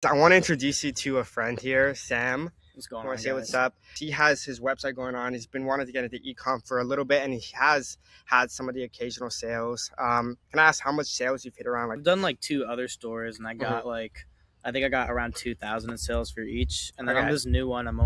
I want to introduce you to a friend here, Sam. What's I going want on, to say what's guys? up. He has his website going on. He's been wanting to get into ecom for a little bit, and he has had some of the occasional sales. Can I ask how much sales you've hit around? Like, I've done like two other stores, and mhm. I think I got around 2,000 in sales for each. And then on Okay. this new one, I've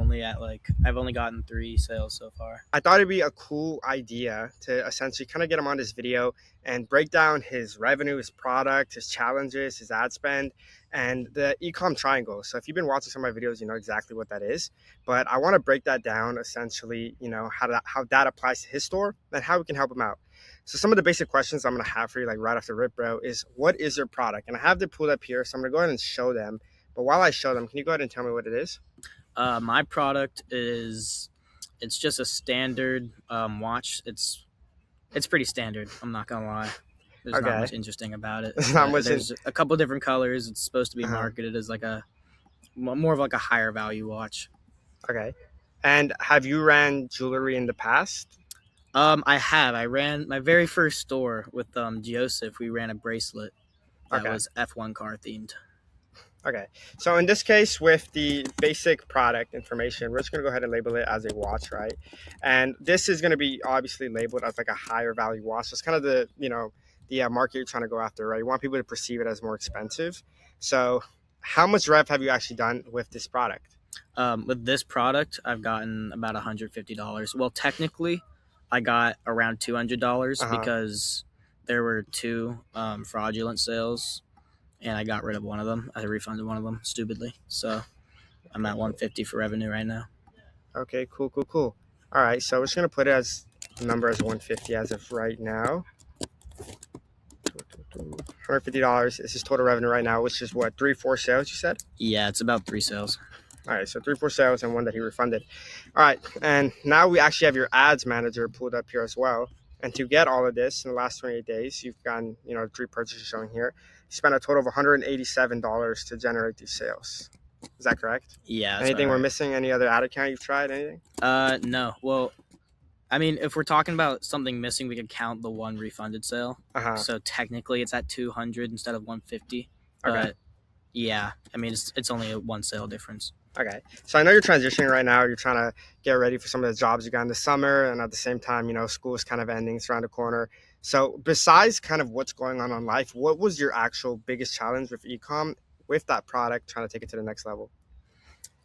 only gotten 3 sales so far. I thought it'd be a cool idea to essentially kind of get him on this video and break down his revenue, his product, his challenges, his ad spend, and the ecom triangle. So if you've been watching some of my videos, you know exactly what that is. But I want to break that down essentially, how that applies to his store and how we can help him out. So some of the basic questions I'm gonna have for you, like right off the rip, bro, is what is your product? And I have to pull up here, so I'm gonna go ahead and show them. But while I show them, can you go ahead and tell me what it is? My product is it's just a standard watch. It's pretty standard. I'm not gonna lie. There's not Okay. much interesting about it, It's not but much in. there's a couple different colors. It's supposed to be Uh-huh. marketed as like a more of like a higher value watch. Okay. And have you ran jewelry in the past? I have. I ran my very first store with Joseph. We ran a bracelet that Okay. was F1 car themed. Okay. So in this case, with the basic product information, we're just going to go ahead and label it as a watch, right? And this is going to be obviously labeled as like a higher value watch. That's kind of the market you're trying to go after, right? You want people to perceive it as more expensive. So how much rev have you actually done with this product? With this product, I've gotten about $150. Well, technically, I got around $200 Uh-huh. because there were two fraudulent sales, and I got rid of one of them. I refunded one of them stupidly, so I'm Okay, at cool. 150 for revenue right now. Okay, cool, cool, cool. All right, so we're just going to put it as the number as 150 as of right now. $150 is his total revenue right now, which is what, 3, 4 sales you said? Yeah, it's about 3 sales. All right, so 3, 4 sales and one that he refunded. All right, and now we actually have your ads manager pulled up here as well. And to get all of this in the last 28 days, you've gotten, 3 purchases showing here. You spent a total of $187 to generate these sales. Is that correct? Yeah, that's about Anything we're right. missing? Any other ad account you've tried? Anything? No. Well, I mean, if we're talking about something missing, we could count the one refunded sale. Uh-huh. So technically, it's at 200 instead of 150. Okay. But yeah, I mean, it's only a one sale difference. Okay. So I know you're transitioning right now. You're trying to get ready for some of the jobs you got in the summer. And at the same time, school is kind of ending. It's around the corner. So besides kind of what's going on in life, what was your actual biggest challenge with ecom with that product, trying to take it to the next level?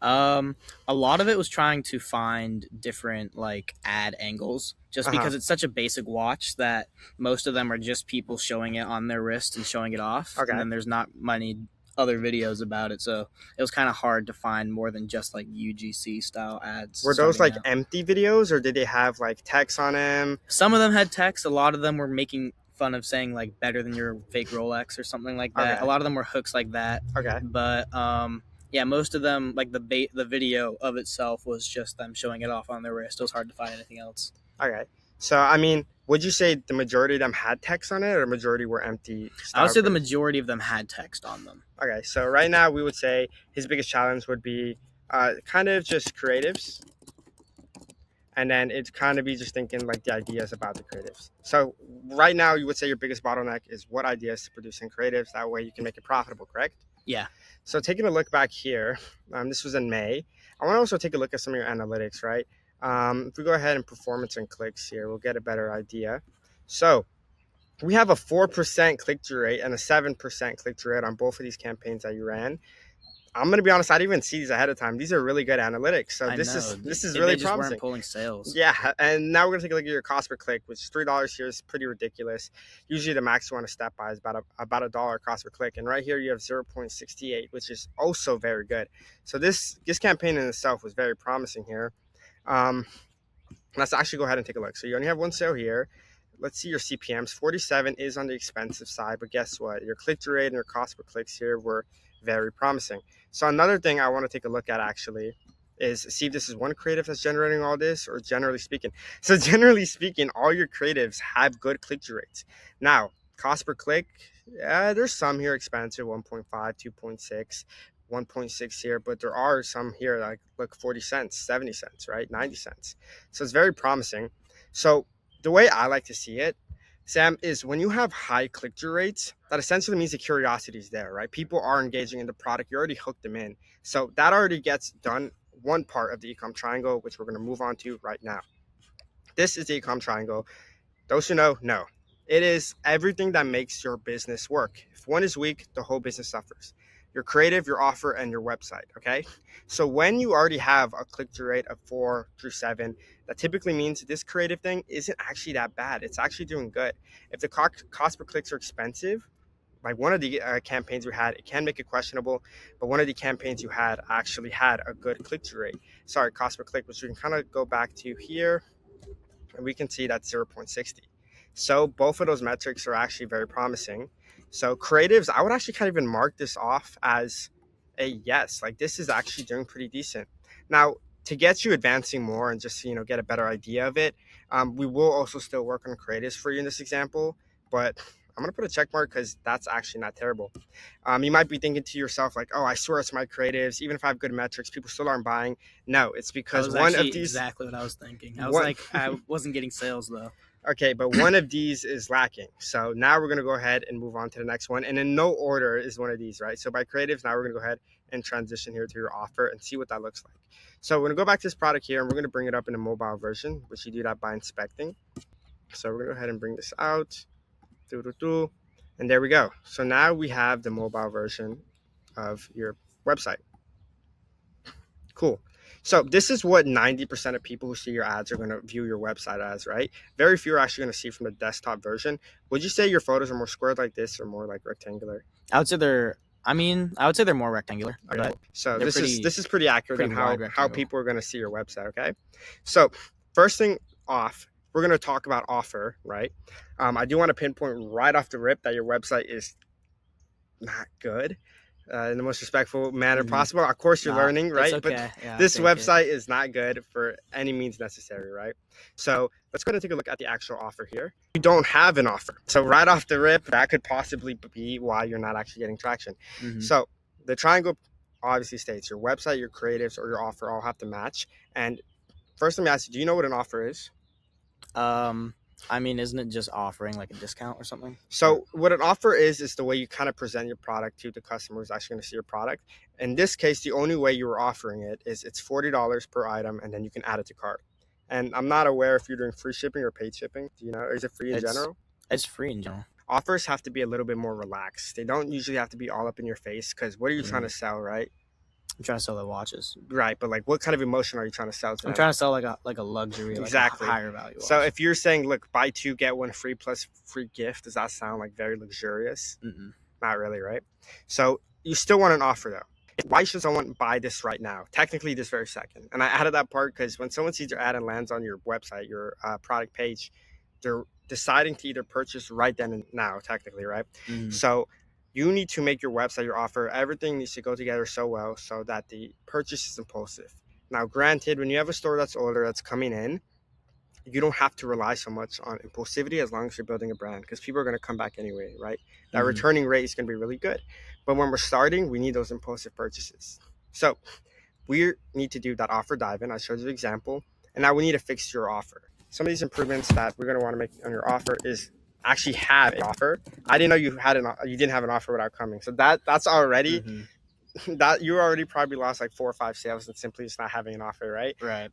A lot of it was trying to find different like ad angles, just Uh-huh. because it's such a basic watch that most of them are just people showing it on their wrist and showing it off, and Okay. then there's not many other videos about it. So it was kind of hard to find more than just like UGC style ads Were those starting like out. empty videos or did they have like text on them? Some of them had text. A lot of them were making fun of saying like better than your fake Rolex or something like that. A Okay. lot of them were hooks like that. Okay. But yeah, most of them like the video of itself was just them showing it off on their wrist. It was hard to find anything else. Okay. So I mean, would you say the majority of them had text on it or the majority were empty I would style say the videos? majority of them had text on them. Okay, so right now we would say his biggest challenge would be kind of just creatives, and then it's kind of be just thinking like the ideas about the creatives. So right now you would say your biggest bottleneck is what ideas to produce in creatives. That way you can make it profitable, correct? Yeah. So taking a look back here, this was in May. I want to also take a look at some of your analytics, right? If we go ahead and performance and clicks here, we'll get a better idea. So we have a 4% click-through rate and a 7% click-through rate on both of these campaigns that you ran. I'm gonna be honest, I didn't even see these ahead of time. These are really good analytics. So I this know. is They really just weren't promising. pulling sales. Yeah, and now we're gonna take a look at your cost per click, which is $3 here is pretty ridiculous. Usually the max you want to step by is about a dollar cost per click, and right here you have 0.68, which is also very good. So this campaign in itself was very promising here. Um, let's actually go ahead and take a look. So you only have one sale here. Let's see your CPMs. 47 is on the expensive side, but guess what? Your click-through rate and your cost per clicks here were very promising. So another thing I want to take a look at actually is see if this is one creative that's generating all this or generally speaking. So generally speaking, all your creatives have good click-through rates. Now, cost per click, yeah, there's some here expensive, 1.5, 2.6, 1.6 here, but there are some here like look 40 cents, 70 cents, right? 90 cents. So it's very promising. So the way I like to see it, Sam, is when you have high click-through rates, that essentially means the curiosity is there, right? People are engaging in the product. You already hooked them in. So that already gets done one part of the ecom triangle, which we're going to move on to right now. This is the ecom triangle. Those who know, know. It is everything that makes your business work. If one is weak, the whole business suffers. Your creative, your offer, and your website. Okay. So when you already have a click through rate of 4 through 7, that typically means this creative thing isn't actually that bad. It's actually doing good. If the cost per clicks are expensive, like one of the campaigns we had, it can make it questionable, but one of the campaigns you had actually had a good click through rate. Sorry, cost per click, which we can kind of go back to here, and we can see that's 0.60. So both of those metrics are actually very promising. So creatives, I would actually kind of even mark this off as a yes. Like this is actually doing pretty decent. Now, to get you advancing more and just get a better idea of it, we will also still work on creatives for you in this example. But I'm gonna put a check mark because that's actually not terrible. You might be thinking to yourself like, "Oh, I swear it's my creatives. Even if I have good metrics, people still aren't buying." No, it's That because was one of actually these exactly what I was thinking. I was one like, I wasn't getting sales though. Okay, but one of these is lacking. So now we're going to go ahead and move on to the next one. And in no order is one of these, right? So by creatives, now we're going to go ahead and transition here to your offer and see what that looks like. So we're going to go back to this product here and we're going to bring it up in a mobile version, which you do that by inspecting. So we're going to go ahead and bring this out. And there we go. So now we have the mobile version of your website. Cool. So this is what 90% of people who see your ads are going to view your website as, right? Very few are actually going to see from the desktop version. Would you say your photos are more squared like this or more like rectangular? I would say they're. I mean, I would say they're more rectangular, Okay. but So they're this is pretty accurate on pretty how wide rectangle. people are going to see your website. Okay. So first thing off, we're going to talk about offer, right? I do want to pinpoint right off the rip that your website is not good. In the most respectful manner possible. Of course, you're learning, right? It's okay. But Yeah, this website is not good for any means necessary, right? So let's go ahead and take a look at the actual offer here. You don't have an offer. So right off the rip, that could possibly be why you're not actually getting traction. Mm-hmm. So the triangle obviously states your website, your creatives, or your offer all have to match. And first, let me ask you, do you know what an offer is? I mean, isn't it just offering like a discount or something? So what an offer is the way you kind of present your product to the customer who's actually going to see your product. In this case, the only way you were offering it is it's $40 per item, and then you can add it to cart. And I'm not aware if you're doing free shipping or paid shipping. Do you know? Or is it free in general? It's free in general. Offers have to be a little bit more relaxed. They don't usually have to be all up in your face because what are you trying to sell, right? I'm trying to sell the watches. Right, but like, what kind of emotion are you trying to sell to them? I'm trying to sell like a luxury, exactly, like a higher value watch. So if you're saying, look, buy two get one free plus free gift, does that sound like very luxurious? Mm-mm. Not really, right? So you still want an offer though. Why should someone buy this right now? Technically, this very second. And I added that part because when someone sees your ad and lands on your website, your product page, they're deciding to either purchase right then and now, technically, right? Mm-hmm. So you need to make your website, your offer, everything needs to go together so well so that the purchase is impulsive. Now, granted, when you have a store that's older, that's coming in, you don't have to rely so much on impulsivity as long as you're building a brand because people are going to come back anyway, right? That returning rate is going to be really good. But when we're starting, we need those impulsive purchases. So we need to do that offer dive in. I showed you the example. And now we need to fix your offer. Some of these improvements that we're going to want to make on your offer is actually have an offer. I didn't know you didn't have an offer without coming. So that's already that you already probably lost like 4 or 5 sales and simply just not having an offer, right? Right.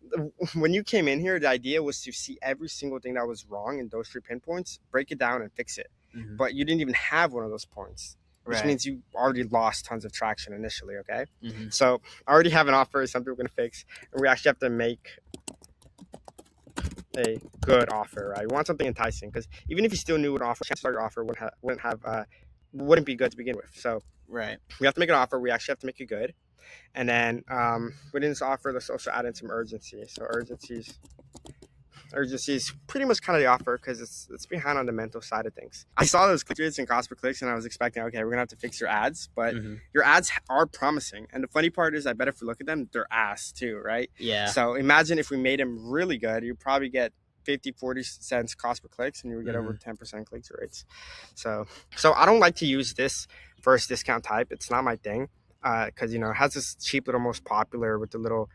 When you came in here, the idea was to see every single thing that was wrong in those 3 pinpoints, break it down and fix it. But you didn't even have one of those points, which means you already lost tons of traction initially, okay? So I already have an offer, is something we're going to fix, and we actually have to make a good offer, right? We want something enticing because even if you still knew what offer, chances are your offer wouldn't be good to begin with. So right, we have to make an offer. We actually have to make it good, and then within this offer, let's also add in some urgency. So urgency is pretty much kind of the offer because it's behind on the mental side of things. I saw those click rates and cost per clicks, and I was expecting, okay, we're gonna have to fix your ads, but your ads are promising. And the funny part is, I bet if we look at them, they're ass too, right? Yeah. So imagine if we made them really good, you'd probably get 50-40 cents cost per clicks, and you would get over 10% click-through rates. So I don't like to use this first discount type. It's not my thing because it has this cheap little most popular with the little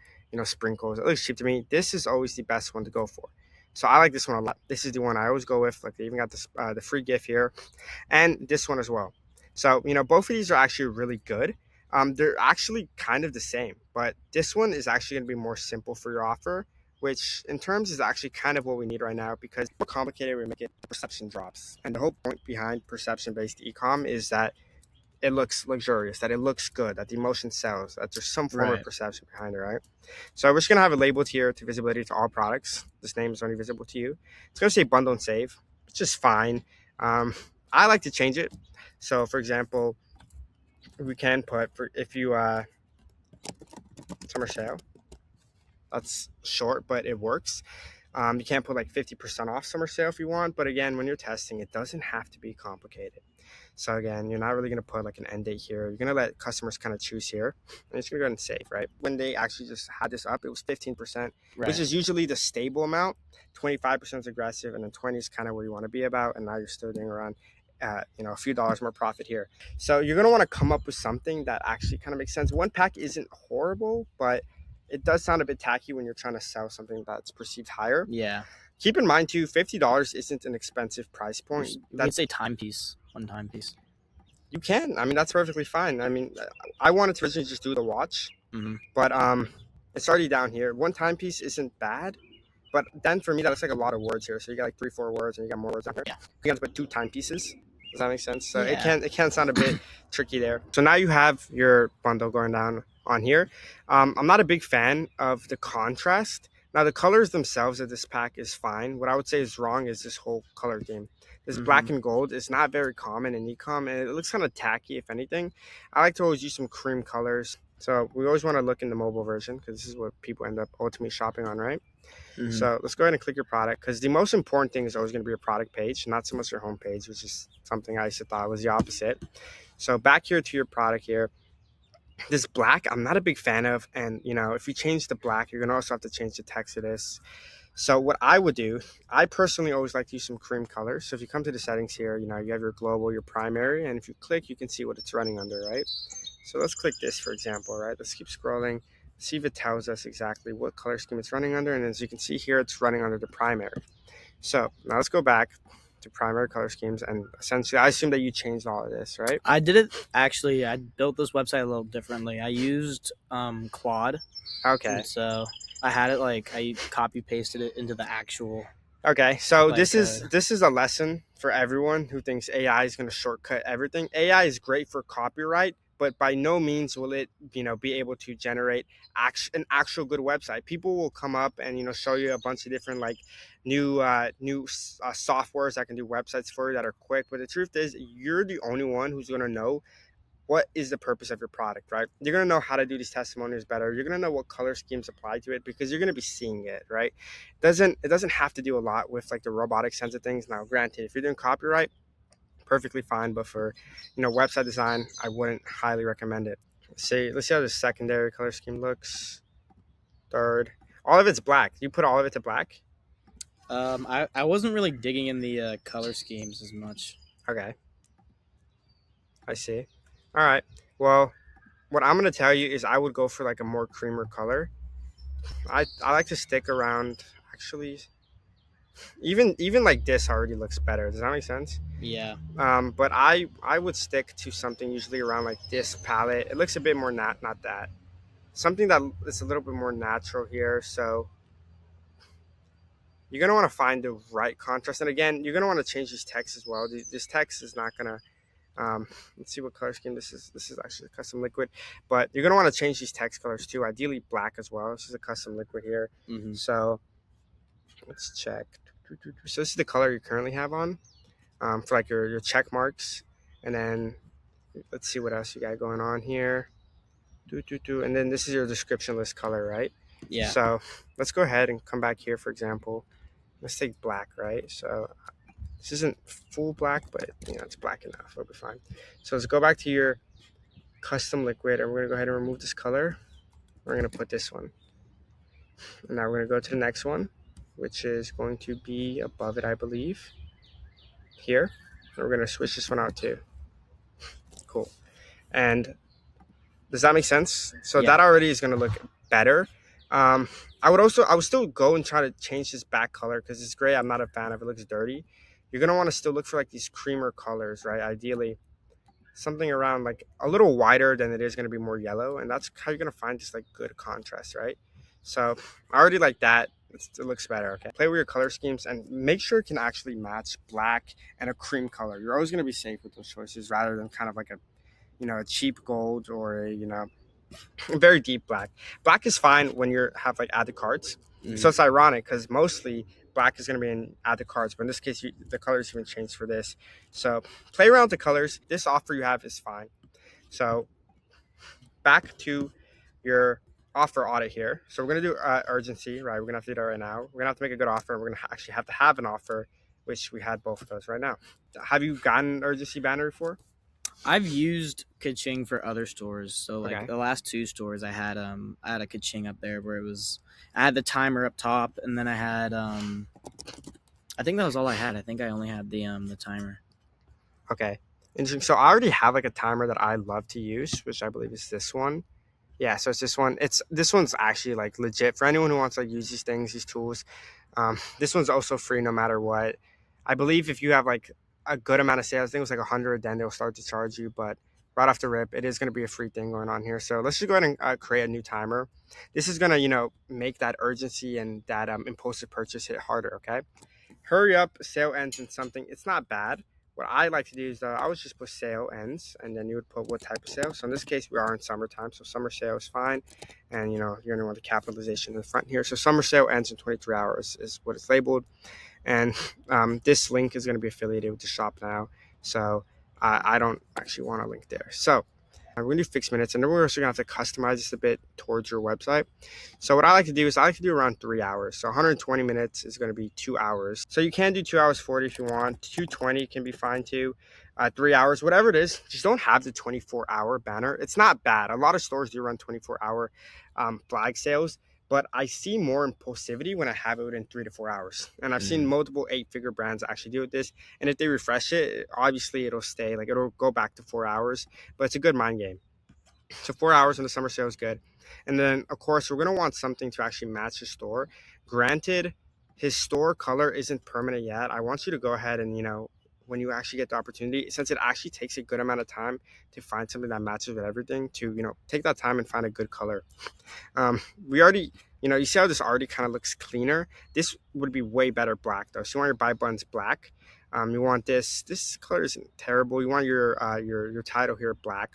sprinkles. It looks cheap to me. This is always the best one to go for. So I like this one a lot. This is the one I always go with. Like they even got this the free gift here, and this one as well. So both of these are actually really good. They're actually kind of the same, but this one is actually going to be more simple for your offer, which in terms is actually kind of what we need right now because the more complicated we make it, perception drops. And the whole point behind perception-based ecom is that it looks luxurious, that it looks good, that the emotion sells, that there's some form of Right. perception behind it, right? So we're just gonna have it labeled here to visibility to all products. This name is only visible to you. It's gonna say bundle and save, which is fine. Um, I like to change it. So for example, we can put for if you summer sale. That's short, but it works. You can't put like 50% off summer sale if you want, but again, when you're testing, it doesn't have to be complicated. So again, you're not really going to put like an end date here. You're going to let customers kind of choose here. And it's going to go ahead and save, right? When they actually just had this up, it was 15%, Right. which is usually the stable amount. 25% is aggressive, and then 20 is kind of where you want to be about. And now you're still doing around, a few dollars more profit here. So you're going to want to come up with something that actually kind of makes sense. One pack isn't horrible, but it does sound a bit tacky when you're trying to sell something that's perceived higher. Yeah. Keep in mind too, $50 isn't an expensive price point. You could say timepiece, one timepiece. You can. I mean, that's perfectly fine. I mean, I wanted to originally just do the watch, but it's already down here. One timepiece isn't bad, but then for me, that looks like a lot of words here. So you got like 3, 4 words, and you got more words down here. Yeah. You got to put 2 timepieces. Does that make sense? So Yeah. it can sound a bit tricky there. So now you have your bundle going down on here. I'm not a big fan of the contrast. Now the colors themselves of this pack is fine. What I would say is wrong is this whole color game. This black and gold is not very common in ecom, and it looks kind of tacky if anything. I like to always use some cream colors. So we always want to look in the mobile version because this is what people end up ultimately shopping on, right? So let's go ahead and click your product because the most important thing is always going to be your product page, not so much your home page, which is something I used to thought was the opposite. So back here to your product here. This black, I'm not a big fan of. And, if you change the black, you're going to also have to change the text of this. So what I would do, I personally always like to use some cream colors. So if you come to the settings here, you have your global, your primary, and if you click, you can see what it's running under, right? So let's click this, for example, right? Let's keep scrolling, see if it tells us exactly what color scheme it's running under. And as you can see here, it's running under the primary. So now let's go back to primary color schemes, and essentially I assume that you changed all of this, right? I did it actually. I built this website a little differently. I used Claude. Okay. And so I had it I copy pasted it into the actual. Okay, so this is a lesson for everyone who thinks AI is going to shortcut everything. AI is great for copyright, but by no means will it, be able to generate an actual good website. People will come up and show you a bunch of different new softwares that can do websites for you that are quick. But the truth is, you're the only one who's going to know what is the purpose of your product, right? You're going to know how to do these testimonials better. You're going to know what color schemes apply to it because you're going to be seeing it, right? It doesn't have to do a lot with the robotic sense of things. Now, granted, if you're doing copyright, perfectly fine, but for website design, I wouldn't highly recommend it. Let's see how the secondary color scheme looks. Third, all of it's black. You put all of it to black. I wasn't really digging in the color schemes as much. Okay, I see. All right. Well, what I'm gonna tell you is I would go for a more creamer color. I like to stick around. Actually, even like this already looks better. Does that make sense? Yeah. But I would stick to something usually around this palette. It looks a bit more not that. Something that is a little bit more natural here. So you're gonna want to find the right contrast. And again, you're gonna want to change this text as well. This text is not gonna. Let's see what color scheme this is. This is actually a custom liquid, but you're gonna want to change these text colors too. Ideally black as well. This is a custom liquid here. So let's check. So this is the color you currently have on for your check marks, and then let's see what else you got going on here. And then this is your description list color, right? Yeah. So let's go ahead and come back here. For example, let's take black, right? So this isn't full black, but it's black enough. It'll be fine. So let's go back to your custom liquid, and we're gonna go ahead and remove this color. We're gonna put this one, and now we're gonna go to the next one, which is going to be above it, I believe. Here, and we're gonna switch this one out too. Cool. And does that make sense? So Yeah. that already is gonna look better. Um, I would still go and try to change this back color because it's gray. I'm not a fan of it. Looks dirty. You're gonna want to still look for like these creamer colors, right? Ideally, something around like a little wider than it is gonna be more yellow, and that's how you're gonna find just like good contrast, right? So I already like that. It looks better. Okay. Play with your color schemes and make sure it can actually match black and a cream color. You're always gonna be safe with those choices rather than kind of like a a cheap gold or a very deep black. Black is fine when you have like add to carts. So it's ironic because mostly black is going to be in add to carts, but in this case, the colors even changed for this. So play around with the colors. This offer you have is fine. So back to your offer audit here. So we're going to do urgency, right? We're going to have to do that right now. We're going to have to make a good offer. We're going to actually have to have an offer, which we had both of those right now. Have you gotten an urgency banner before? I've used Kaching for other stores. So like Okay. the last two stores I had a Kaching up there where I had the timer up top, and then I think that was all I had. I think I only had the timer. Okay. Interesting. So I already have like a timer that I love to use, which I believe is this one. Yeah, so it's this one. This one's actually like legit for anyone who wants to like use these things, these tools. This one's also free no matter what. I believe if you have like a good amount of sales, I think it was like 100, then they'll start to charge you. But right off the rip, it is going to be a free thing going on here. So let's just go ahead and create a new timer. This is going to make that urgency and that impulsive purchase hit harder. Okay, hurry up, sale ends in something. It's not bad. What I like to do is I would just put sale ends, and then you would put what type of sale. So in this case, we are in summertime, so summer sale is fine. And you're gonna want the capitalization in the front here. So summer sale ends in 23 hours is what it's labeled. And this link is gonna be affiliated with the shop now. So I don't actually want a link there. So we're gonna do fixed minutes, and then we're also gonna have to customize this a bit towards your website. So what I like to do is I like to do around 3 hours. So 120 minutes is gonna be 2 hours. So you can do 2 hours 40 if you want. 220 can be fine too. 3 hours, whatever it is, just don't have the 24-hour banner. It's not bad. A lot of stores do run 24-hour flag sales, but I see more impulsivity when I have it within 3 to 4 hours. And I've seen multiple 8-figure brands actually do this. And if they refresh it, obviously it'll stay, like it'll go back to 4 hours, but it's a good mind game. So 4 hours in the summer sale is good. And then of course we're gonna want something to actually match his store. Granted, his store color isn't permanent yet. I want you to go ahead and when you actually get the opportunity, since it actually takes a good amount of time to find something that matches with everything, to take that time and find a good color. We already, you see how this already kind of looks cleaner. This would be way better black though. So you want your buy buttons black. You want this color isn't terrible. You want your title here black.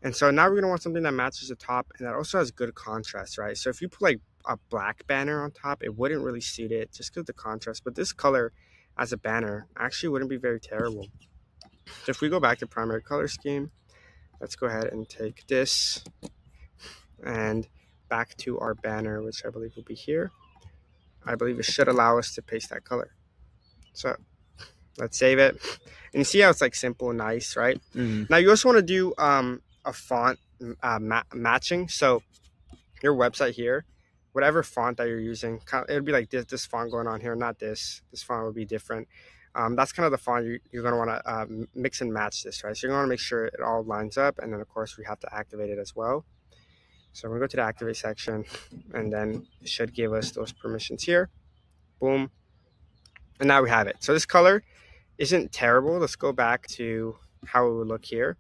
And so now we're gonna want something that matches the top and that also has good contrast, right? So if you put like a black banner on top, it wouldn't really suit it just because of the contrast. But this color as a banner actually wouldn't be very terrible. So if we go back to primary color scheme, let's go ahead and take this and back to our banner, which I believe will be here. I believe it should allow us to paste that color. So let's save it. And you see how it's like simple and nice, right? Now you also want to do a font matching. So your website here, whatever font that you're using, it would be like this font going on here, not this. This font would be different. That's kind of the font you're going to want to mix and match this, right? So you're going to want to make sure it all lines up. And then, of course, we have to activate it as well. So we're going to go to the activate section, and then it should give us those permissions here. Boom. And now we have it. So this color isn't terrible. Let's go back to how it would look here.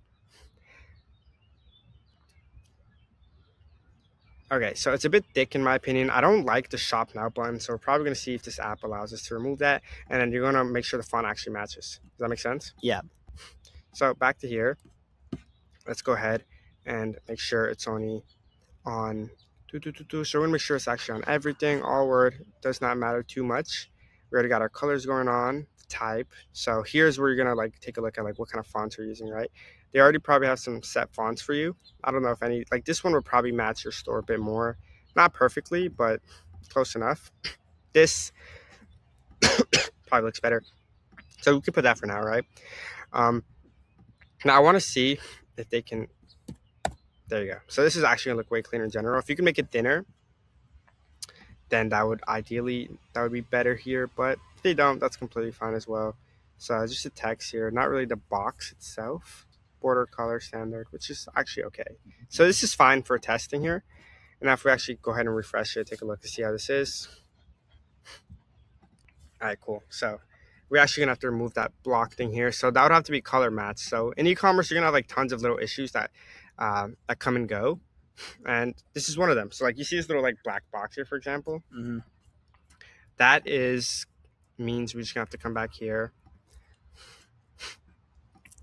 Okay, so it's a bit thick in my opinion. I don't like the shop now button, so we're probably going to see if this app allows us to remove that, and then you're going to make sure the font actually matches. Does that make sense? Yeah. So back to here. Let's go ahead and make sure it's only on so we're going to make sure it's actually on everything. All word does not matter too much. We already got our colors going on, type. So here's where you're going to like take a look at like what kind of fonts you're using, right? They already probably have some set fonts for you. I don't know if any, like this one would probably match your store a bit more. Not perfectly, but close enough. This probably looks better. So we could put that for now, right? Now I want to see if they can, there you go. So this is actually gonna look way cleaner in general. If you can make it thinner, then that would be better here, but if they don't, that's completely fine as well. So just the text here, not really the box itself. Border color standard, which is actually okay. So this is fine for testing here. And now if we actually go ahead and refresh it, take a look to see how this is. All right, cool. So we're actually gonna have to remove that block thing here. So that would have to be color matched. So in e-commerce, you're gonna have like tons of little issues that come and go, and this is one of them. So like you see this little like black box here, for example. Mm-hmm. That is means we're just gonna have to come back here,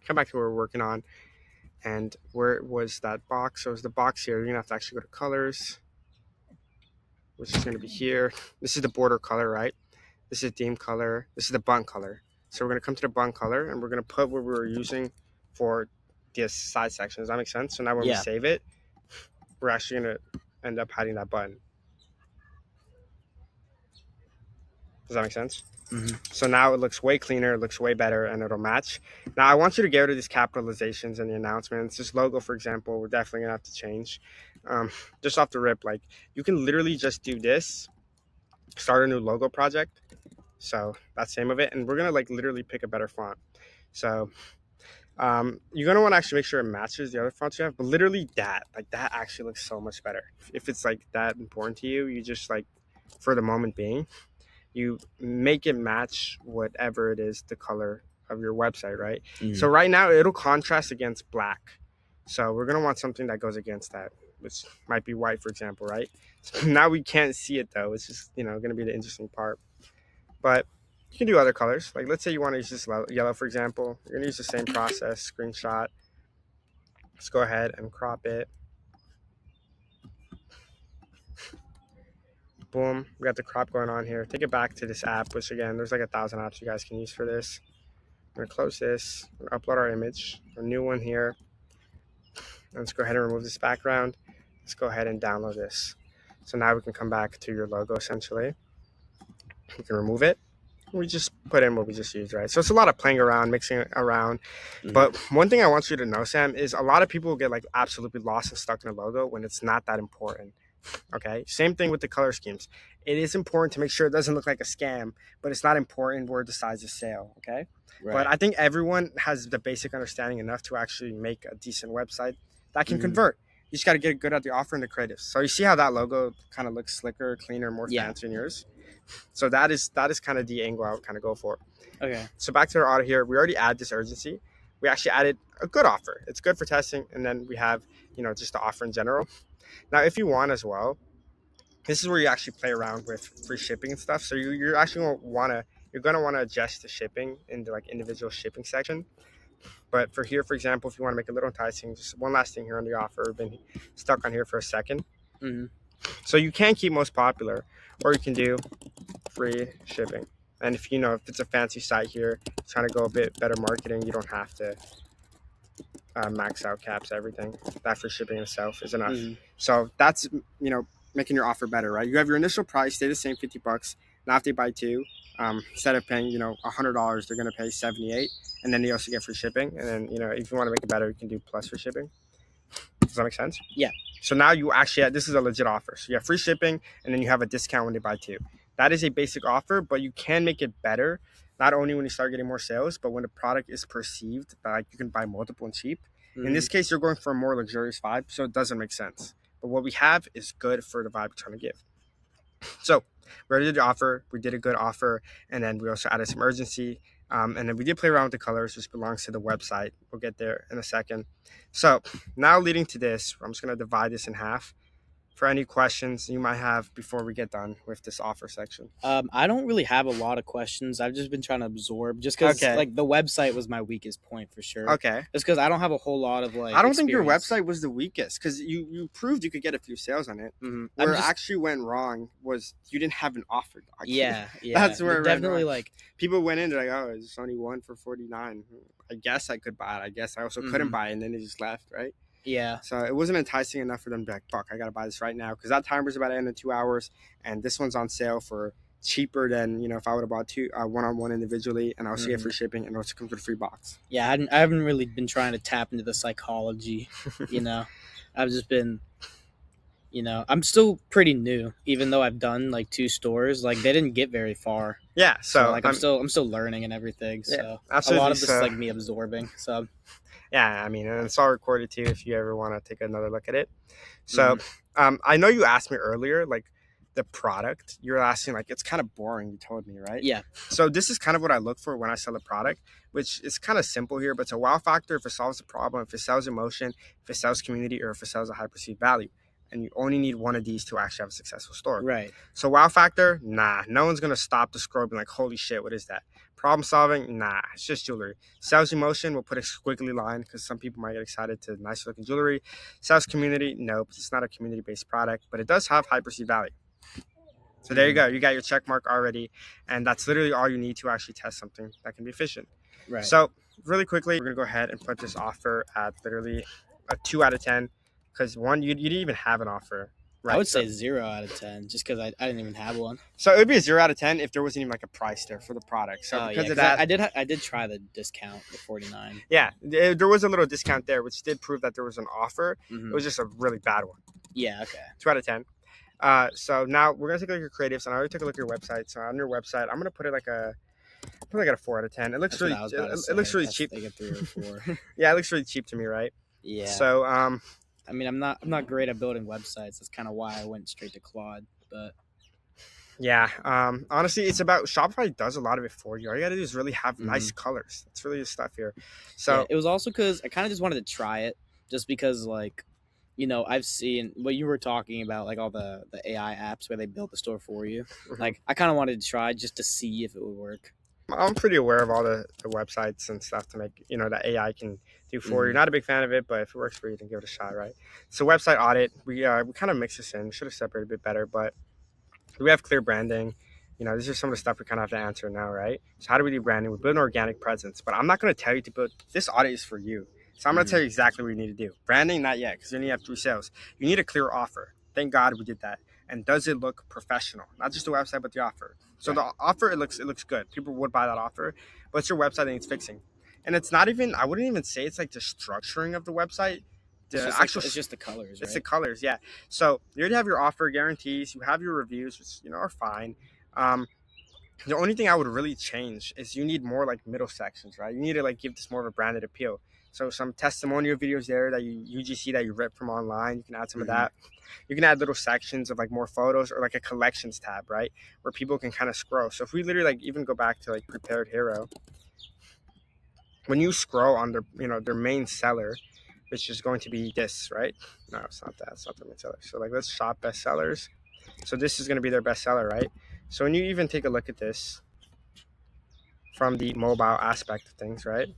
come back to what we're working on, and where was that box? So it was the box here. You're gonna have to actually go to colors, which is gonna be here. This is the border color, right? This is theme color. This is the button color. So we're gonna come to the button color and we're gonna put what we were using for this side section. Does that make sense? So now when we save it, we're actually gonna end up hiding that button. Does that make sense? Mm-hmm. So now it looks way cleaner, it looks way better, and it'll match. Now I want you to get rid of these capitalizations and the announcements. This logo, for example, we're definitely gonna have to change. Just off the rip, like you can literally just do this, start a new logo project. So that's the name of it, and we're gonna like literally pick a better font. So you're gonna want to actually make sure it matches the other fonts you have, but literally that actually looks so much better. If it's like that important to you, you just like, for the moment being, you make it match whatever it is the color of your website, right? So right now it'll contrast against black, so we're gonna want something that goes against that, which might be white, for example, right? So now we can't see it though. It's just gonna be the interesting part. But you can do other colors. Like let's say you want to use this yellow, for example. You're gonna use the same process, screenshot. Let's go ahead and crop it. Boom, we got the crop going on here. Take it back to this app, which again, there's like 1,000 apps you guys can use for this. I'm gonna close this, I'm gonna upload our image, a new one here. Let's go ahead and remove this background. Let's go ahead and download this. So now we can come back to your logo essentially. You can remove it. We just put in what we just used, right? So it's a lot of playing around, mixing it around. But one thing I want you to know, Sam, is a lot of people get like absolutely lost and stuck in a logo when it's not that important. Okay, same thing with the color schemes. It is important to make sure it doesn't look like a scam, but it's not important where it decides a sale. Okay, right. But I think everyone has the basic understanding enough to actually make a decent website that can convert. You just got to get good at the offer and the creatives. So you see how that logo kind of looks slicker, cleaner, more fancy than yours. So that is kind of the angle I would kind of go for. Okay. So back to our audit here, we already added this urgency. We actually added a good offer. It's good for testing, and then we have just the offer in general. Now, if you want as well, this is where you actually play around with free shipping and stuff. So you're actually gonna want to adjust the shipping in the like individual shipping section. But for here, for example, if you want to make it a little enticing, just one last thing here on the offer. We've been stuck on here for a second. So you can keep most popular, or you can do free shipping. And if if it's a fancy site here, trying to go a bit better marketing, you don't have to max out caps everything. That free shipping itself is enough. So that's making your offer better, right? You have your initial price, stay the same, $50. Now if they buy two, instead of paying $100, they're gonna pay $78, and then they also get free shipping. And then if you want to make it better, you can do plus free shipping. Does that make sense? Yeah. So now you actually this is a legit offer. So you have free shipping, and then you have a discount when they buy two. That is a basic offer, but you can make it better. Not only when you start getting more sales, but when the product is perceived that like you can buy multiple and cheap. In this case, you're going for a more luxurious vibe, so it doesn't make sense. But what we have is good for the vibe we're trying to give. So we already did the offer. We did a good offer, and then we also added some urgency. And then we did play around with the colors, which belongs to the website. We'll get there in a second. So now leading to this, I'm just going to divide this in half. For any questions you might have before we get done with this offer section. I don't really have a lot of questions. I've just been trying to absorb, just because like the website was my weakest point for sure. Okay. Just because I don't have a whole lot of like. I don't think your website was the weakest, because you proved you could get a few sales on it. Where it actually went wrong was you didn't have an offer document. Yeah. That's where it definitely went wrong. People went in, they're like, oh, it's only one for $49. I guess I could buy it. I guess I also couldn't buy it, and then they just left, right? Yeah. So it wasn't enticing enough for them to be like, fuck, I got to buy this right now, because that timer's about to end in 2 hours, and this one's on sale for cheaper than, if I would have bought two one-on-one individually, and I also get free shipping, and also comes with a free box. Yeah, I haven't really been trying to tap into the psychology, I've just been, I'm still pretty new, even though I've done like 2 stores. Like they didn't get very far. Yeah, so like I'm still learning and everything. So a lot of this is like me absorbing. So yeah, I mean, and it's all recorded too if you ever want to take another look at it. So I know you asked me earlier, like the product. You're asking like it's kind of boring. You told me, right? Yeah. So this is kind of what I look for when I sell a product, which is kind of simple here, but it's a wow factor. If it solves a problem, if it sells emotion, if it sells community, or if it sells a high perceived value. And you only need one of these to actually have a successful store. Right. So wow factor, nah, no one's gonna stop the scroll being like, holy shit, what is that? Problem solving, nah, it's just jewelry. Sales emotion, we'll put a squiggly line because some people might get excited to nice looking jewelry. Sales community, nope, it's not a community based product, but it does have high perceived value. So there you go, you got your check mark already, and that's literally all you need to actually test something that can be efficient. Right. So really quickly, we're gonna go ahead and put this offer at literally a 2 out of 10, because one, you didn't even have an offer. I would So, say 0 out of 10, just because I didn't even have one. so it would be a 0 out of 10 if there wasn't even like a price there for the product. So Oh because yeah, of 'cause that, I did try the discount, the 49. yeah, there was a little discount there, which did prove that there was an offer. It was just a really bad one. Yeah. Okay. 2 out of 10. So now we're gonna take a look at your creatives, and I already took a look at your website. So on your website, I'm gonna put it like a 4 out of 10. It looks That's really what I was about to it looks say. really That's cheap. like a 3 or 4. Yeah, it looks really cheap to me, right? Yeah. So I mean, I'm not great at building websites. That's kind of why I went straight to Claude. But yeah, honestly, it's about Shopify does a lot of it for you. All you gotta do is really have nice colors. That's really the stuff here. yeah, So it was also because I kind of just wanted to try it, just because like, I've seen what you were talking about, like all the AI apps where they build the store for you. Like, I kind of wanted to try just to see if it would work. I'm pretty aware of all the websites and stuff to make, that AI can do for you. Not a big fan of it, but if it works for you, then give it a shot, right? So website audit, we kind of mix this in. Should have separated a bit better, but we have clear branding. These are some of the stuff we kind of have to answer now, right? So how do we do branding? We build an organic presence, but I'm not going to tell you to build. This audit is for you. So I'm going to tell you exactly what you need to do. Branding, not yet, because you only have 3 sales. You need a clear offer. Thank God we did that. And does it look professional? Not just the website, but the offer. So the offer, it looks good. People would buy that offer, but it's your website that needs fixing. And it's not even, I wouldn't even say it's like the structuring of the website. It's just the colors, right? It's the colors, yeah. So you already have your offer guarantees, you have your reviews, which are fine. The only thing I would really change is you need more like middle sections, right? You need to like give this more of a branded appeal. So some testimonial videos there that you UGC that you rip from online, you can add some of that. You can add little sections of like more photos or like a collections tab, right? Where people can kind of scroll. So if we literally like even go back to like prepared hero, when you scroll on their main seller, which is going to be this, right? No, it's not that. It's not the main seller. So like let's shop bestsellers. So this is going to be their bestseller, right? So when you even take a look at this from the mobile aspect of things, right?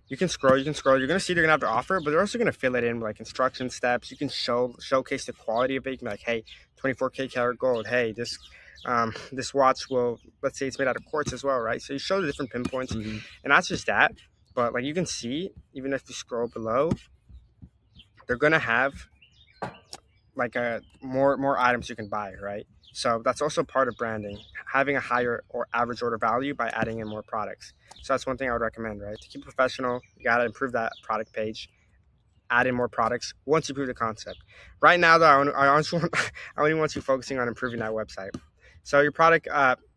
You can scroll. You're going to see they're going to have their offer, but they're also going to fill it in with like instruction steps. You can showcase the quality of it. You can be like, hey, 24K karat gold. Hey, this watch will, let's say it's made out of quartz as well, right? So you show the different pinpoints, and not just that, but like you can see, even if you scroll below, they're going to have like more items you can buy, right? So that's also part of branding, having a higher or average order value by adding in more products. So that's one thing I would recommend, right? To keep professional, you got to improve that product page, add in more products once you prove the concept. Right now, though, I only want you focusing on improving that website. So your product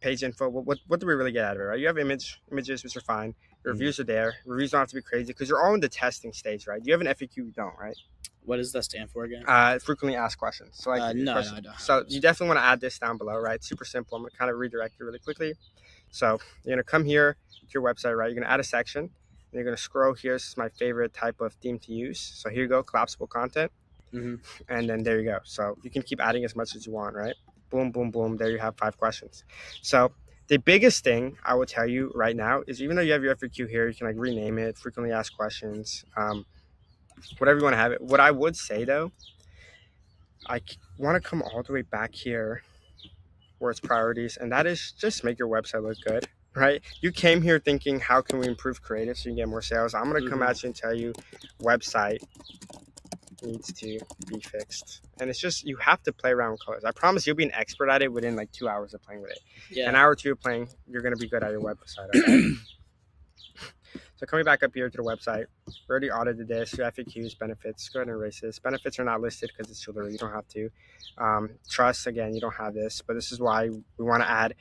page info, what do we really get out of it, right? You have images, which are fine. Your reviews are there. Reviews don't have to be crazy because you're all in the testing stage, right? Do you have an FAQ? You don't, right? What does that stand for again? Frequently asked questions. So like No, I don't. So you definitely want to add this down below, right? Super simple. I'm gonna kind of redirect you really quickly. So you're gonna come here to your website, right? You're gonna add a section. And you're gonna scroll here. This is my favorite type of theme to use. So here you go, collapsible content. And then there you go. So you can keep adding as much as you want, right? Boom, boom, boom. There you have 5 questions. So the biggest thing I would tell you right now is even though you have your FAQ here, you can like rename it, frequently asked questions, whatever you want to have it. What I would say though, I want to come all the way back here where it's priorities, and that is just make your website look good, right? You came here thinking, how can we improve creative so you can get more sales? I'm going to come at you and tell you website needs to be fixed. And it's just, you have to play around with colors. I promise you'll be an expert at it within like 2 hours of playing with it. Yeah. An hour or 2 of playing, you're going to be good at your website. Okay? So coming back up here to the website, we already audited this, your FAQs, benefits, go ahead and erase this. Benefits are not listed because it's jewelry, you don't have to. Trust, again, you don't have this, but this is why we want to add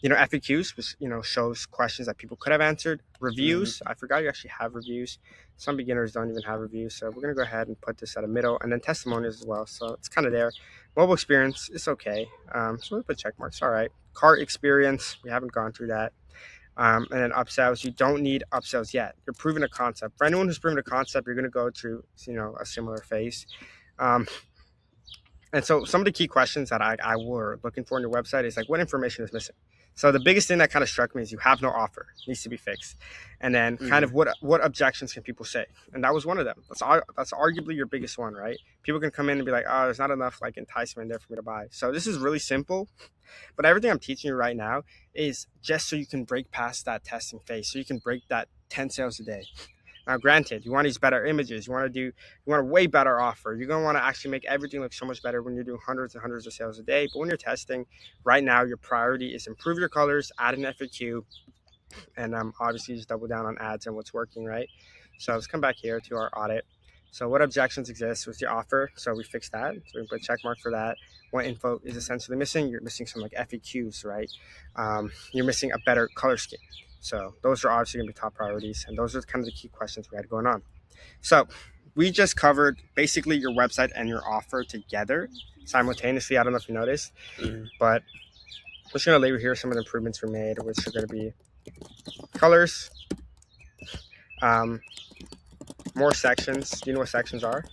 FAQs, which shows questions that people could have answered. Mm-hmm. Reviews, I forgot you actually have reviews. Some beginners don't even have reviews, so we're gonna go ahead and put this at a middle, and then testimonials as well. So it's kind of there. Mobile experience, it's okay. So we put check marks. All right. Cart experience, we haven't gone through that. And then upsells, you don't need upsells yet. You're proving a concept. For anyone who's proving a concept, you're gonna go through a similar phase. Um, and so some of the key questions that I were looking for on your website is like, what information is missing? So the biggest thing that kind of struck me is you have no offer, it needs to be fixed. And then kind Mm-hmm. of what objections can people say? And that was one of them. That's arguably your biggest one, right? People can come in and be like, oh, there's not enough like enticement there for me to buy. So this is really simple, but everything I'm teaching you right now is just so you can break past that testing phase, so you can break that 10 sales a day. Now, granted, you want these better images. You want a way better offer. You're gonna want to actually make everything look so much better when you're doing hundreds and hundreds of sales a day. But when you're testing, right now, your priority is improve your colors, add an FAQ, and obviously just double down on ads and what's working, right? So let's come back here to our audit. So what objections exist with your offer? So we fixed that. So we put a check mark for that. What info is essentially missing? You're missing some like FAQs, right? You're missing a better color scheme. So those are obviously going to be top priorities, and those are kind of the key questions we had going on. So we just covered basically your website and your offer together simultaneously. I don't know if you noticed, Mm-hmm. but I'm just going to label here some of the improvements we made, which are going to be colors, um, more sections. Do you know what sections are?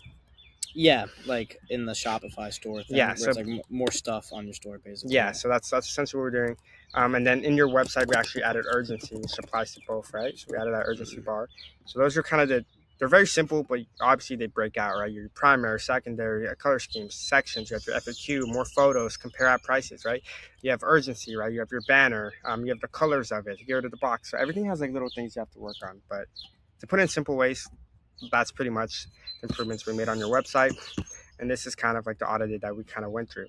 Yeah, like in the Shopify store thing, Yeah. where So it's like more stuff on your store, basically. yeah. So that's essentially what we're doing. And then in your website, we actually added urgency, which applies to both, right? So we added that urgency Mm-hmm. bar. So those are kind of they're very simple, but obviously they break out, right? Your primary, secondary, color schemes, sections. You have your FAQ, more photos, compare at prices, right? You have urgency, right? You have your banner. You have the colors of it. You go to the box. So everything has like little things you have to work on. But to put it in simple ways, that's pretty much the improvements we made on your website. And this is kind of like the audited that we kind of went through.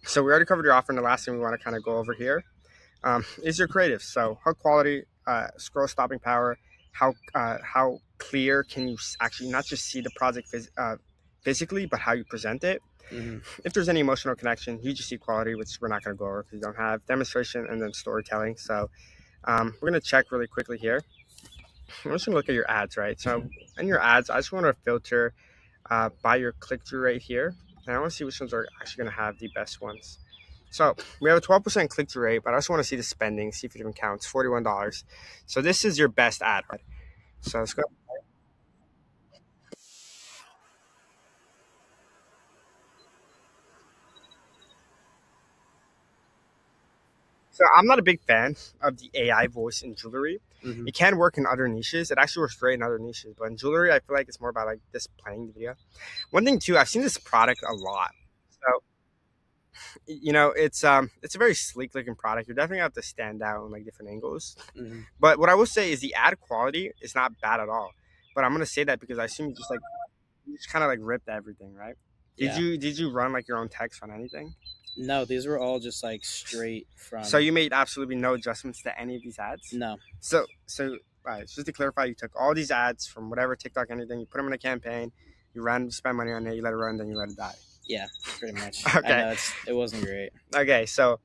So we already covered your offer, and the last thing we want to kind of go over here is your creative. So how quality, scroll stopping power, how clear can you actually not just see the project physically, but how you present it. Mm-hmm. If there's any emotional connection, UGC quality, which we're not going to go over because you don't have demonstration, and then storytelling. So we're going to check really quickly here. I'm just going to look at your ads, right? So in your ads, I just want to filter by your click-through rate here. And I want to see which ones are actually going to have the best ones. So we have a 12% click-through rate, but I just want to see the spending, see if it even counts. $41. So this is your best ad. So let's go. So I'm not a big fan of the AI voice in jewelry. Mm-hmm. It can work in other niches. It actually works great in other niches, but in jewelry, I feel like it's more about like displaying the video. One thing too, I've seen this product a lot. So it's a very sleek looking product. You're definitely gonna have to stand out in like different angles. Mm-hmm. But what I will say is the ad quality is not bad at all. But I'm gonna say that because I assume you just kind of like ripped everything, right? Did Yeah. you run like your own text on anything? No, these were all just like straight So from. you made absolutely no adjustments to any of these ads. No. So all right, just to clarify, you took all these ads from whatever TikTok, anything, you put them in a campaign, you spend money on it, you let it run, then you let it die. Yeah, pretty much. I Okay. know it wasn't great. Okay. So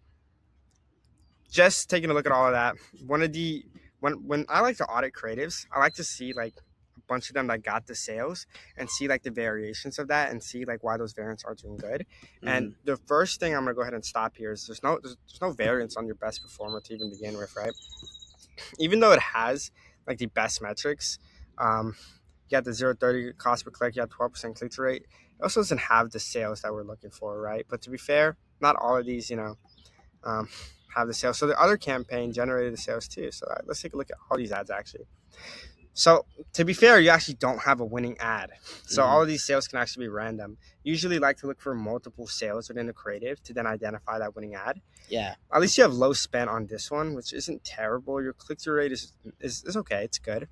just taking a look at all of that, one of the when I like to audit creatives, I like to see like a bunch of them that got the sales and see like the variations of that and see like why those variants are doing good. Mm-hmm. And the first thing I'm gonna go ahead and stop here is there's no variance on your best performer to even begin with, right? Even though it has like the best metrics, um, you got the 0 to 30 cost per click, you have 12% click through rate. It also doesn't have the sales that we're looking for, right? But to be fair, not all of these, um, have the sales. So the other campaign generated the sales too. So let's take a look at all these ads actually. So to be fair, you actually don't have a winning ad. So Mm-hmm. all of these sales can actually be random. Usually like to look for multiple sales within the creative to then identify that winning ad. Yeah. At least you have low spend on this one, which isn't terrible. Your click-through rate is okay. It's good.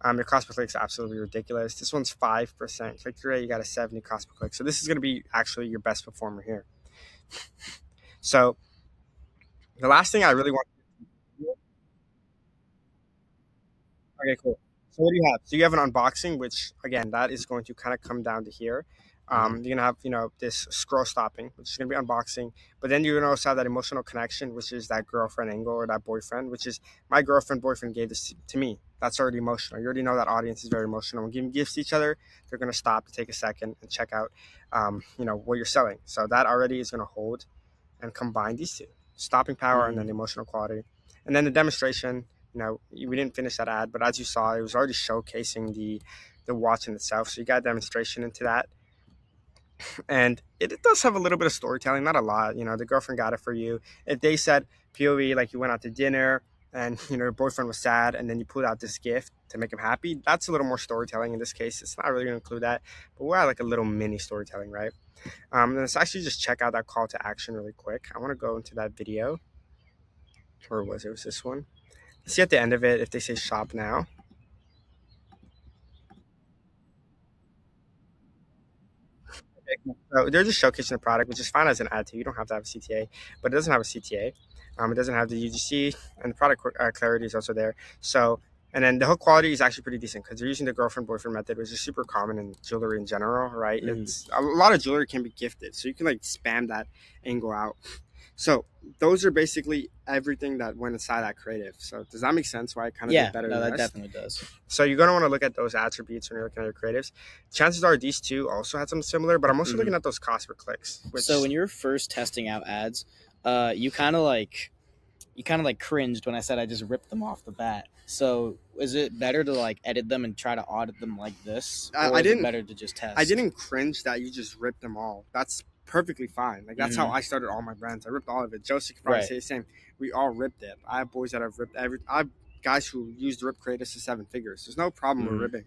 Your cost per click is absolutely ridiculous. This one's 5% click-through rate. You got a 70 cost per click. So this is going to be actually your best performer here. So the last thing I really want. Okay, cool. So what do you have? So you have an unboxing, which again, that is going to kind of come down to here. You're gonna have this scroll stopping, which is gonna be unboxing, but then you're gonna also have that emotional connection, which is that girlfriend angle or that boyfriend, which is my girlfriend boyfriend gave this to me. That's already emotional. You already know that audience is very emotional. When giving gifts to each other, they're gonna stop to take a second and check out, what you're selling. So that already is gonna hold and combine these two: stopping power and then Mm-hmm. the emotional quality. And then the demonstration. We didn't finish that ad, but as you saw, it was already showcasing the watch in itself. So you got a demonstration into that, and it does have a little bit of storytelling, not a lot. The girlfriend got it for you. If they said POV, like you went out to dinner and your boyfriend was sad, and then you pulled out this gift to make him happy, that's a little more storytelling. In this case, it's not really going to include that, but we're at like a little mini storytelling, right? Let's actually just check out that call to action really quick. I want to go into that video. Or was this one? See at the end of it if they say shop now. So they're just showcasing the product, which is fine as an ad too. You don't have to have a CTA, but it doesn't have a CTA. It doesn't have the UGC, and the product clarity is also there. So, and then the hook quality is actually pretty decent because they're using the girlfriend boyfriend method, which is super common in jewelry in general, right? Mm-hmm. It's a lot of jewelry can be gifted, so you can like spam that angle out. So those are basically everything that went inside that creative. So does that make sense? Why I kind of did Yeah, better no, than the that rest? definitely does. So you're gonna want to look at those attributes when you're looking at your creatives. Chances are these two also had something similar, but I'm also Mm-hmm. looking at those cost per clicks, which So when you're first testing out ads, you kind of like cringed when I said I just ripped them off the bat. So is it better to like edit them and try to audit them like this, I or is it didn't better to just I test? didn't cringe that you just ripped them all. That's perfectly fine. Like that's how Mm-hmm. I started all my brands. I ripped all of it. Josie could probably Right. say the same. We all ripped it. I have boys that have ripped every. I have guys who used rip creatives to seven figures. There's no problem with Mm-hmm. ripping.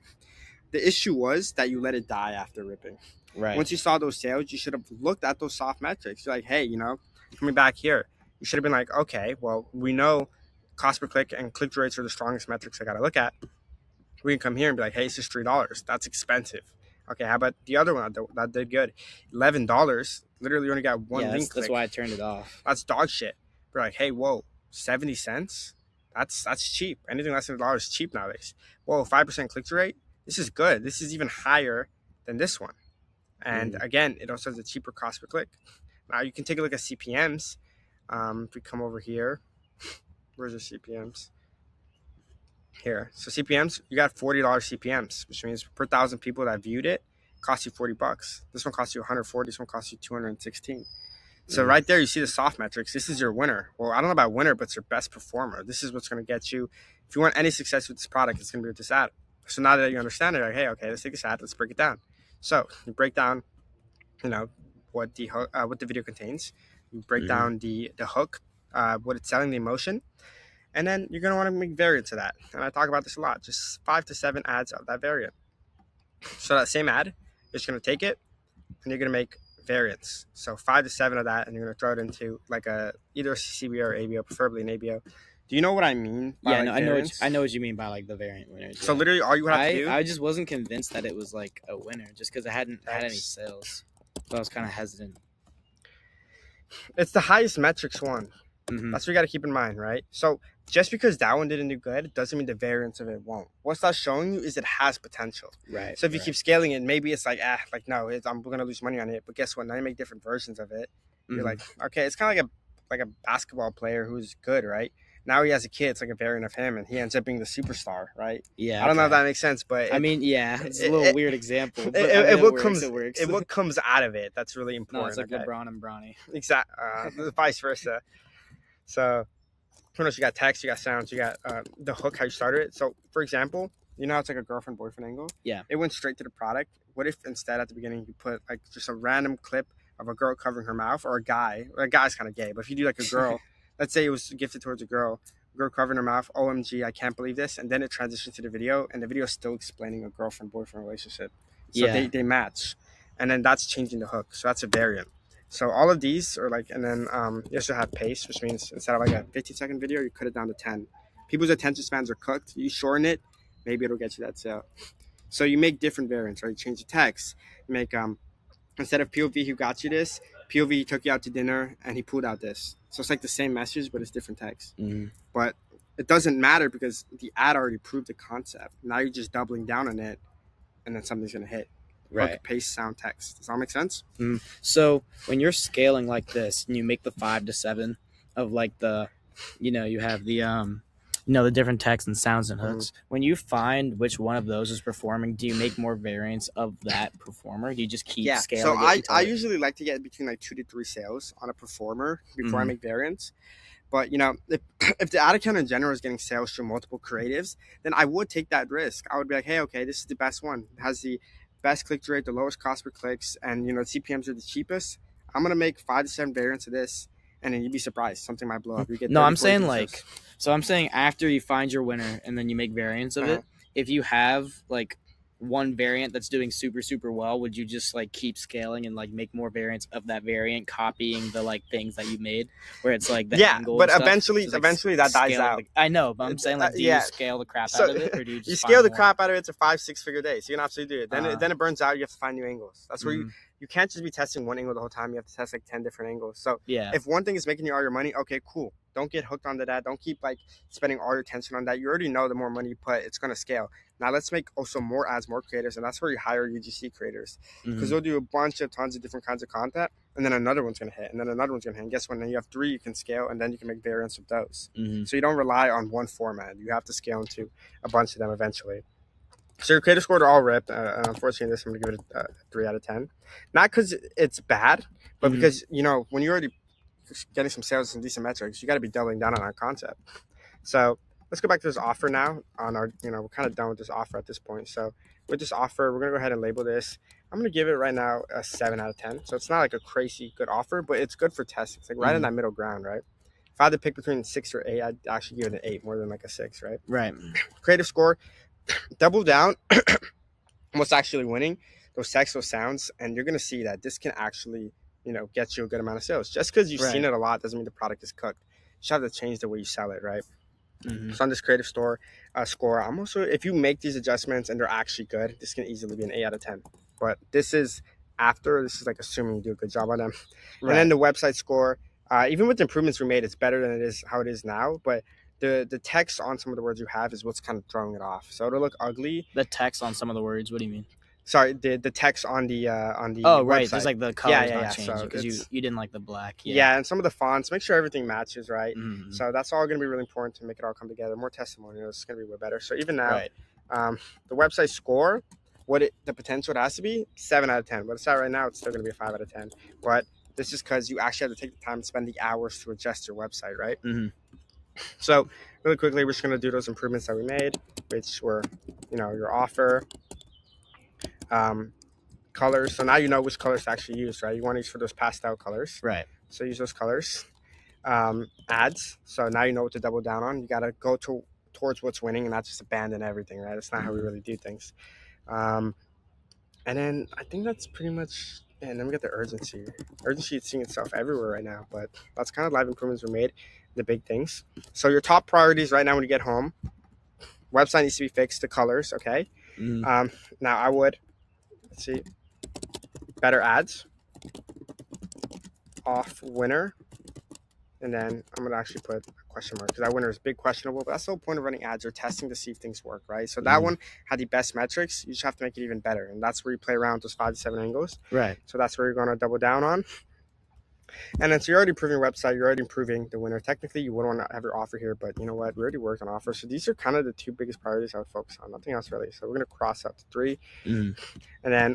The issue was that you let it die after ripping. Right. Once you saw those sales, you should have looked at those soft metrics. You're like, hey, coming back here, you should have been like, okay, well, we know cost per click and click through rates are the strongest metrics I got to look at. We can come here and be like, hey, it's just $3. That's expensive. Okay, how about the other one that did good? $11. Literally, you only got one Yeah, link that's click. why I turned it off. That's dog shit. We're like, hey, whoa, 70 cents? That's cheap. Anything less than $1 is cheap nowadays. Whoa, 5% click through rate? This is good. This is even higher than this one. And Mm-hmm. again, it also has a cheaper cost per click. Now you can take a look at CPMs. If we come over here, where's the CPMs? Here. So CPMs, you got $40 CPMs, which means per thousand people that viewed it, costs you $40. This one costs you 140. This one costs you 216. So Mm-hmm. right there, you see the soft metrics. This is your winner. Well, I don't know about winner, but it's your best performer. This is what's going to get you. If you want any success with this product, it's going to be with this ad. So now that you understand it, like, hey, okay, let's take this ad, let's break it down. So you break down, you know, what the video contains. You break Mm-hmm. down the hook, what it's selling, the emotion, and then you're going to want to make variants of that. And I talk about this a lot. Just 5 to 7 ads of that variant. So that same ad, you're just going to take it and you're going to make variants. So 5 to 7 of that, and you're going to throw it into like either a CBO or ABO, preferably an ABO. Do you know what I mean by Yeah, like no, variants? I know what you mean by like the variant winners. So Yeah. literally, all you would have to do. I just wasn't convinced that it was like a winner just because I hadn't had any Text. sales, so I was kind of hesitant. It's the highest metrics one. Mm-hmm. That's what you got to keep in mind, right? So just because that one didn't do good doesn't mean the variance of it won't. What's that showing you is it has potential. Right. So if you Right. keep scaling it, maybe it's like, no, I'm gonna lose money on it. But guess what? Now you make different versions of it. You're Mm-hmm. like, okay, it's kind of like a basketball player who's good, right? Now he has a kid, it's like a variant of him, and he ends up being the superstar, right? Yeah. I don't know if Okay. that makes sense, but I mean, yeah, it's a little weird example, but I mean, it it what works. comes It works. it what comes out of it that's really No, it's important. like Okay, LeBron and Bronny. exact, vice versa. So what else? You got text, you got sounds, you got the hook, how you started it. So, for example, you know how it's like a girlfriend boyfriend angle? Yeah. It went straight to the product. What if instead at the beginning you put like just a random clip of a girl covering her mouth or a guy? Or a guy's kind of gay, but if you do like a girl, let's say it was gifted towards a girl covering her mouth, OMG, I can't believe this. And then it transitions to the video, and the video is still explaining a girlfriend boyfriend relationship. So Yeah. they match. And then that's changing the hook. So that's a variant. So all of these are like, and then you also have pace, which means instead of like a 15-second video, you cut it down to 10. People's attention spans are cooked. You shorten it, maybe it'll get you that sale. So you make different variants, right? You change the text. You make instead of POV who got you this, POV took you out to dinner and he pulled out this. So it's like the same message, but it's different text. Mm-hmm. But it doesn't matter because the ad already proved the concept. Now you're just doubling down on it, and then something's gonna hit. Right. hook, paste, sound, text. Does that make sense? So when you're scaling like this and you make the 5 to 7 of like the, you have the the different texts and sounds and hooks. When you find which one of those is performing, do you make more variants of that performer? Do you just keep So scaling it until I usually like to get between like 2 to 3 sales on a performer before I make variants. But if the ad account in general is getting sales through multiple creatives, then I would take that risk. I would be like, hey, okay, this is the best one. It has the best click through rate, the lowest cost per clicks, and the CPMs are the cheapest. I'm gonna make 5 to 7 variants of this, and then you'd be surprised, something might blow up. You get No, 30, I'm 40 saying users. I'm saying after you find your winner and then you make variants of it, if you have like one variant that's doing super super well, would you just like keep scaling and like make more variants of that variant, copying the like things that you made, where it's like the angle But and stuff? eventually Just, like, eventually that dies out. I know, but I'm saying like, do you scale the crap So out of it, or do you you just scale find the more? crap out of it to 5-6 figure days. You can absolutely do it. Then it burns out. You have to find new angles. That's where you can't just be testing one angle the whole time. You have to test like 10 different angles. So Yeah. if one thing is making you all your money, okay, cool. Don't get hooked onto that. Don't keep like spending all your attention on that. You already know the more money you put, it's gonna scale. Now let's make also more ads, more creators, and that's where you hire UGC creators because they'll do a bunch of tons of different kinds of content, and then another one's gonna hit, and then another one's gonna hit. And guess what? Then you have 3 you can scale, and then you can make variants of those. So you don't rely on one format. You have to scale into a bunch of them eventually. So your creator score are all ripped. Unfortunately, this I'm gonna give it a 3 out of 10. Not because it's bad, but because when you're already getting some sales and decent metrics, you got to be doubling down on our concept. So let's go back to this offer now. On our, we're kind of done with this offer at this point. So with this offer, we're gonna go ahead and label this. I'm gonna give it right now a 7 out of 10. So it's not like a crazy good offer, but it's good for testing. It's like right in that middle ground, right? If I had to pick between 6 or 8, I'd actually give it an 8 more than like a 6, right? Right. Creative score, double down what's actually winning, those texts, those sounds, and you're gonna see that this can actually, get you a good amount of sales. Just because you've seen it a lot doesn't mean the product is cooked. You just have to change the way you sell it, right? So on this creative score, I'm also, if you make these adjustments and they're actually good, this can easily be an 8 out of 10. But this is like assuming you do a good job on them. Right. And then the website score, even with the improvements we made, it's better than it is how it is now. But the text on some of the words you have is what's kind of throwing it off. So it'll look ugly. The text on some of the words, what do you mean? Sorry, the text on the oh, website. Right, there's like the colors not changing because you didn't like the black. Yeah, and some of the fonts, make sure everything matches, right? So that's all going to be really important to make it all come together. More testimonials, it's going to be way better. So even now, the website score, the potential it has to be 7 out of 10. But it's not right now, it's still going to be a 5 out of 10. But this is because you actually have to take the time to spend the hours to adjust your website, right? So really quickly, we're just going to do those improvements that we made, which were, your offer, colors. So now you know which colors to actually use, right? You want to use for those pastel colors. Right. So use those colors. Ads. So now you know what to double down on. You got to go towards what's winning and not just abandon everything, right? That's not how we really do things. And then I think that's pretty much, and then we got the urgency. Urgency is seeing itself everywhere right now, but that's kind of live improvements we made, the big things. So your top priorities right now when you get home, website needs to be fixed, the colors, okay? Now I would, let's see, better ads, off winner, and then I'm going to actually put a question mark because that winner is big questionable, but that's the whole point of running ads or testing to see if things work, right? So that one had the best metrics. You just have to make it even better, and that's where you play around with those 5 to 7 angles. Right. So that's where you're going to double down on. And then so you're already improving your website, you're already improving the winner. Technically, you wouldn't want to have your offer here, but you know what? We already worked on offers. So these are kind of the 2 biggest priorities I would focus on. Nothing else really. So we're going to cross out to 3. And then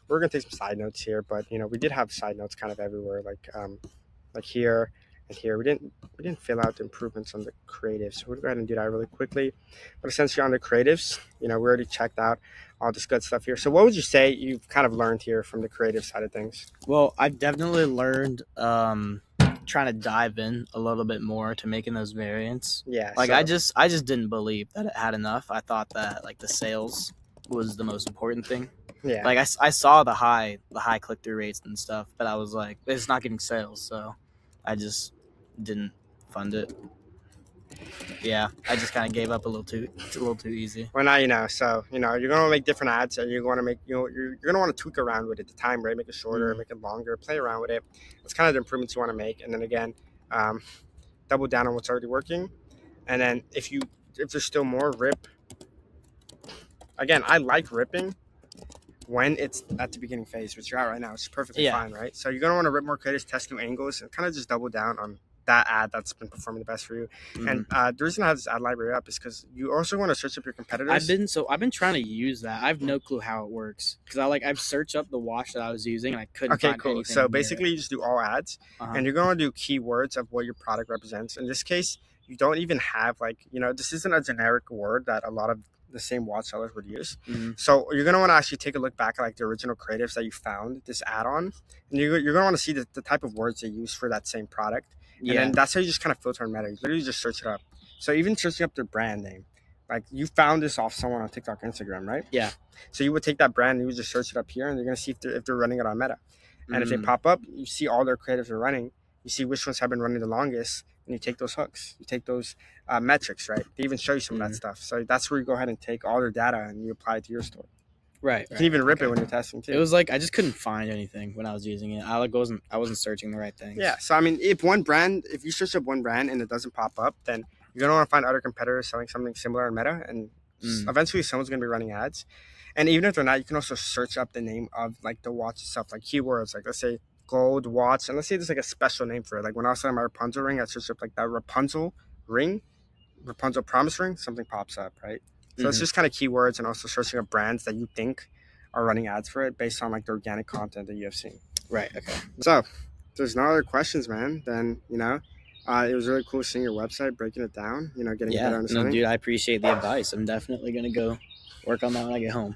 we're going to take some side notes here, but we did have side notes kind of everywhere, like here and here. We didn't fill out the improvements on the creatives. So we'll go ahead and do that really quickly. But essentially on the creatives, we already checked out all this good stuff here. So what would you say you've kind of learned here from the creative side of things? Well, I've definitely learned trying to dive in a little bit more to making those variants. Yeah. Like I just didn't believe that it had enough. I thought that like the sales was the most important thing. Yeah. Like I saw the high click through rates and stuff, but I was like, it's not getting sales, so I just didn't fund it. Yeah, I just kind of gave up a little too easy. Well, now you know. So you're gonna make different ads, and you're gonna make you're gonna want to tweak around with it. The time, right? Make it shorter, make it longer, play around with it. That's kind of the improvements you want to make, and then again, double down on what's already working, and then if there's still more, rip. Again, I like ripping, when it's at the beginning phase, which you're at right now, which is perfectly Yeah. fine, right? So you're gonna want to rip more creatives, test new angles, and kind of just double down on that ad that's been performing the best for you. Mhm. And the reason I have this ad library up is because you also want to search up your competitors. I've been trying to use that. I have no clue how it works because I've searched up the watch that I was using and I couldn't Okay, find cool. anything So near it. basically, you just do all ads, Uh-huh. and you're going to do keywords of what your product represents. In this case, you don't even have like this isn't a generic word that a lot of the same watch sellers would use. Mhm. So you're going to want to actually take a look back at like the original creatives that you found this ad on, and you're going to want to see the type of words they use for that same product, and then Yeah. that's how you just kind of filter on Meta. You literally just search it up. So even searching up their brand name, like you found this off someone on TikTok, Instagram, right? Yeah. So you would take that brand and you would just search it up here, and you're going to see if they're running it on Meta. And if they Mm. pop up, you see all their creatives are running. You see which ones have been running the longest, and you take those hooks. You take those metrics, right? They even show you some of that Mm. stuff. So that's where you go ahead and take all their data and you apply it to your store. Right. You can even rip Okay. it when you're testing It too. was like I just couldn't find anything when I was using it. I wasn't searching the right things. Yeah. So I mean, if you search up one brand and it doesn't pop up, then you're gonna want to find other competitors selling something similar in Meta, and Mm. eventually someone's gonna be running ads. And even if they're not, you can also search up the name of like the watch itself, like keywords, like let's say gold watch, and let's say there's like a special name for it. Like when I was selling my Rapunzel ring, I searched up like that Rapunzel ring, Rapunzel promise ring, something pops up, right? So it's Mhm. just kind of keywords and also searching up brands that you think are running ads for it based on like the organic content that you have seen. Right. Okay. So if there's no other questions, man, then it was really cool seeing your website, breaking it down, getting a better Yeah. No, understanding. dude, I appreciate the advice. I'm definitely gonna go work on that when I get home.